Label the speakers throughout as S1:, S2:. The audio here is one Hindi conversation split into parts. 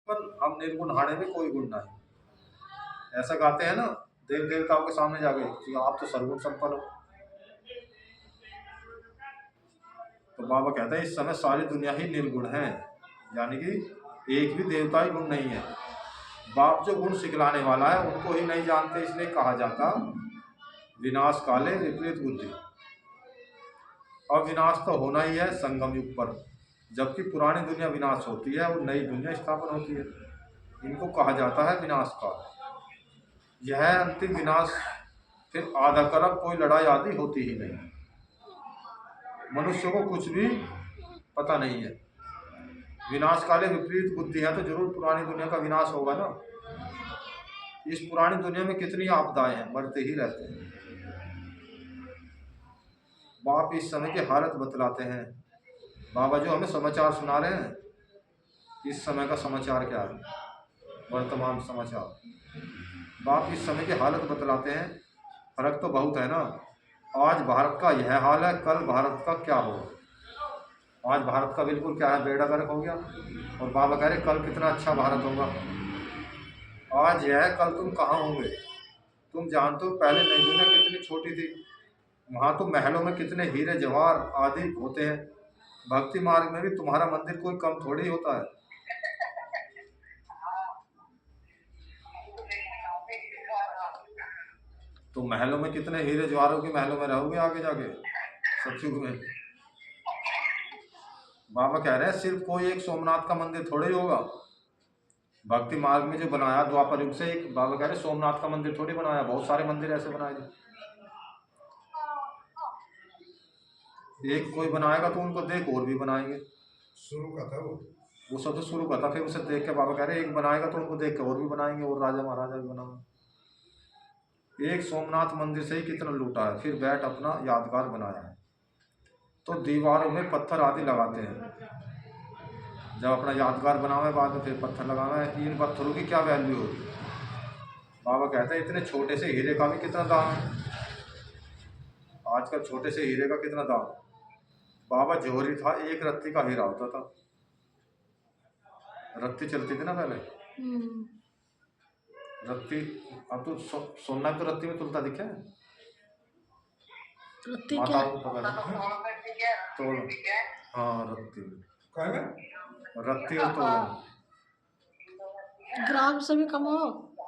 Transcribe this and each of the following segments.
S1: पर हम निर्गुण हारे में कोई गुण नहीं, ऐसा गाते हैं ना देव देवताओं के सामने जाके कि आप तो सर्वगुण संपन्न हो। तो बाबा कहते हैं इस समय सारी दुनिया ही निर्गुण है, यानी कि एक भी देवता ही गुण नहीं है। बाप जो गुण सिखलाने वाला है उनको ही नहीं जानते, इसलिए कहा जाता विनाश काले विपरीत बुद्धि। और विनाश तो होना ही है संगम युग पर, जबकि पुरानी दुनिया विनाश होती है और नई दुनिया स्थापन होती है। इनको कहा जाता है विनाश काल। यह है अंतिम विनाश, फिर आधा कलप कोई लड़ाई आदि होती ही नहीं। मनुष्य को कुछ भी पता नहीं है। विनाश काले विपरीत बुद्धि है तो जरूर पुरानी दुनिया का विनाश होगा ना। इस पुरानी दुनिया में कितनी आपदाएं हैं, मरते ही रहते हैं। बाप इस समय की हालत बतलाते हैं। बाबा जो हमें समाचार सुना रहे हैं, इस समय का समाचार क्या है, वर्तमान समाचार। बाप इस समय की हालत बतलाते हैं। फर्क तो बहुत है ना, आज भारत का यह हाल है, कल भारत का क्या होगा। आज भारत का बिल्कुल क्या है, बेड़ा गर्क हो गया, और बाबा कह रहे कल कितना अच्छा भारत होगा। आज यह है, कल तुम कहाँ होंगे। तुम जानते हो पहले नई दुनिया कितनी छोटी थी, वहाँ तो महलों में कितने हीरे जवाहर आदि होते हैं। भक्ति मार्ग में भी तुम्हारा मंदिर कोई कम थोड़ी होता है। तो महलों में कितने हीरे जवाहरों के महलों में रहोगे आगे जाके सतयुग में। बाबा कह रहे हैं सिर्फ कोई एक सोमनाथ का मंदिर थोड़ा ही होगा। भक्ति मार्ग में जो बनाया द्वापर युग से, एक बाबा कह रहे सोमनाथ का मंदिर थोड़ी बनाया, बहुत सारे मंदिर ऐसे बनाए थे। एक कोई बनाएगा तो उनको देख और भी बनाएंगे।
S2: शुरू का था
S1: वो सब तो शुरू का था, फिर उसे देख के बाबा कह रहे एक बनाएगा तो उनको देख के और भी बनाएंगे, और राजा महाराजा भी बनाएंगे। एक सोमनाथ मंदिर से ही कितना लूटा है, फिर बैठ अपना यादगार बनाया है। तो दीवारों में पत्थर आदि लगाते हैं, जब अपना यादगार बनावे बाद में फिर पत्थर लगावे। इन पत्थरों की क्या वैल्यू होगी। बाबा कहते हैं इतने छोटे से हीरे का भी कितना दाम है। आजकल छोटे से हीरे का कितना दाम। बाबा जोहरी था, एक रत्ती का हीरा होता था। रत्ती चलती थी ना पहले, रत्ती। अब तो सोना तो रत्ती में तुलता दिखे,
S3: रत्ती
S1: माताओं को पता नहीं तो। हाँ रत्ती, रत्ती और तोलन
S3: ग्राम से भी कम हो।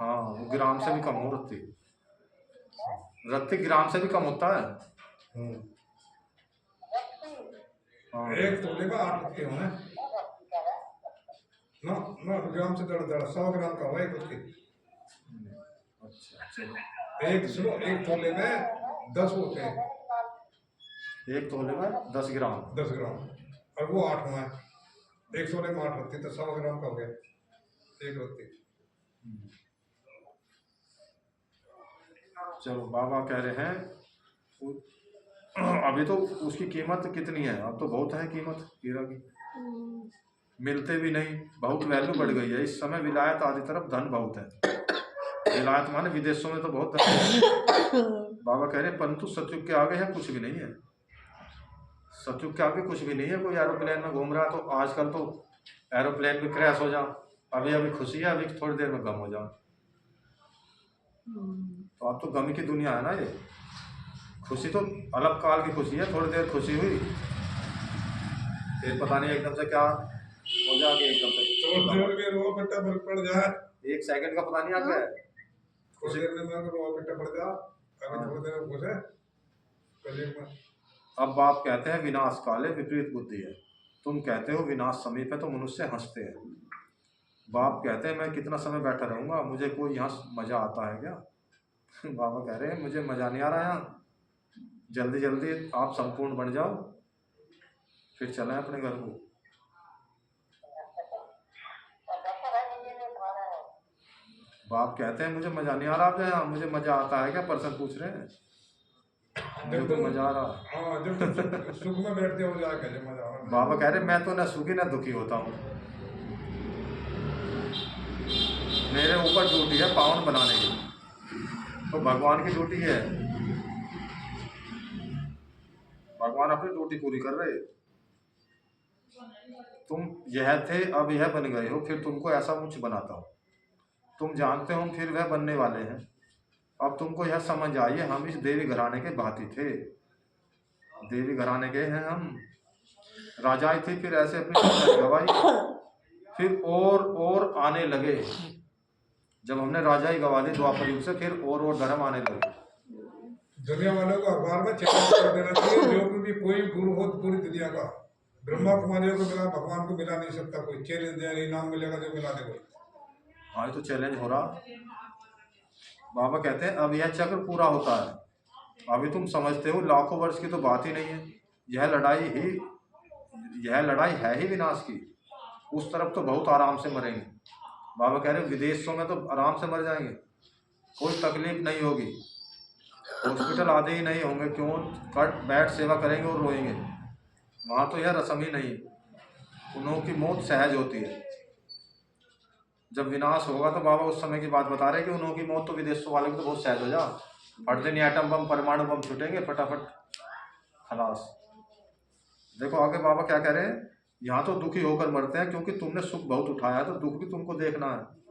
S1: हाँ ग्राम से भी कम हो रत्ती। रत्ती ग्राम से भी कम होता है। हाँ।
S2: एक तोले में 8 रत्ती होंगे ना, 9 ग्राम से 100 ग्राम का हुआ एक रत्ती।
S1: अच्छा चलो,
S2: एक तोले में 10 होते हैं।
S1: एक तोले में 10 ग्राम।
S2: 10 ग्राम और वो 8 हुआ है। एक तोले में 8 रत्ती तो 100 ग्राम का हो गया एक रत्ती।
S1: चलो बाबा कह रहे हैं अभी तो उसकी कीमत कितनी है, अब तो बहुत है कीमत हीरा की, मिलते भी नहीं, बहुत वैल्यू बढ़ गई है। इस समय विलायत आदि तरफ धन बहुत है। विलायत माने विदेशों में तो बहुत धन है। बाबा कह रहे परंतु सतयुग के आगे है कुछ भी नहीं है। सतयुग के आगे कुछ भी नहीं है। कोई एरोप्लेन में घूम रहा है तो आजकल तो एरोप्लेन भी क्रैश हो जा, अभी अभी खुशी है, अभी थोड़ी देर में गम हो जा। तो अब तो गम की दुनिया है ना ये। खुशी तो अलग काल की खुशी है, थोड़ी देर खुशी हुई फिर पता नहीं एकदम से क्या हो जाएगी, एकदम से
S2: रो बेटा पड़ जाए,
S1: 1 सेकंड का पता नहीं आ गया।
S2: थोड़ी देर में रो बेटा पड़ जा, अभी थोड़ी देर में खुश।
S1: अब बाप कहते हैं विनाश काले विपरीत बुद्धि है। तुम कहते हो विनाश समीप है तो मनुष्य हंसते हैं। बाप कहते हैं मैं कितना समय बैठा रहूंगा, मुझे कोई यहाँ मजा आता है क्या। बाबा कह रहे हैं मुझे मजा नहीं आ रहा यहाँ, जल्दी जल्दी आप संपूर्ण बन जाओ फिर चलें अपने घर को। बाप कहते हैं मुझे मजा नहीं आ रहा आप यहाँ, मुझे मजा आता है क्या, पर्सन पूछ रहे हैं। जब तो मजा आ रहा,
S2: हाँ जब सुख में बैठते हो जाके जब मजा आ रहा।
S1: बाबा कह रहे मैं तो ना सुखी ना दुखी होता हूँ, मेरे ऊपर ड्यूटी है पावन बनाने की, तो भगवान की ड्यूटी है, भगवान अपनी ड्यूटी पूरी कर रहे हैं। तुम यह थे, अब यह बन गए हो, फिर तुमको ऐसा कुछ बनाता हूँ। तुम जानते हो हम फिर वह बनने वाले हैं। अब तुमको यह समझ आइए, हम इस देवी घराने के भांति थे। देवी घराने के हैं हम। राजाई थी, फिर ऐसे अपनी राजाई गवाई, फिर और आने लगे। जब हमने राजाई गवा दी द्वापर युग से, फिर और धर्म आने लगे।
S2: दुनिया वालों को अखबार में चैलेंज कर देना चाहिए, जो भी कोई गुरु हो पूरी दुनिया का, ब्रह्मा कुमारियों को मिला, भगवान को मिला नहीं सकता कोई। चैलेंज दिया, इनाम मिलेगा जो मिला दे कोई।
S1: हाँ, ये तो चैलेंज हो रहा। बाबा कहते हैं अब यह चक्र पूरा होता है। अभी तुम समझते हो लाखों वर्ष की तो बात ही नहीं है। यह लड़ाई है ही विनाश की। उस तरफ तो बहुत आराम से मरेंगे। बाबा कह रहे विदेशों में तो आराम से मर जाएंगे, कोई तकलीफ नहीं होगी, हॉस्पिटल आदि ही नहीं होंगे। क्यों? कट बैठ सेवा करेंगे और रोएंगे। वहाँ तो यह रस्म ही नहीं, उन्हों की मौत सहज होती है। जब विनाश होगा तो बाबा उस समय की बात बता रहे हैं कि उन्हों की मौत तो विदेशों वाले को तो बहुत सहज हो जा, फट दिन एटम बम परमाणु बम छूटेंगे, फटाफट खलास। देखो आगे बाबा क्या कह रहे हैं, यहाँ तो दुखी होकर मरते हैं क्योंकि तुमने सुख बहुत उठाया है, तो दुख भी तुमको देखना है।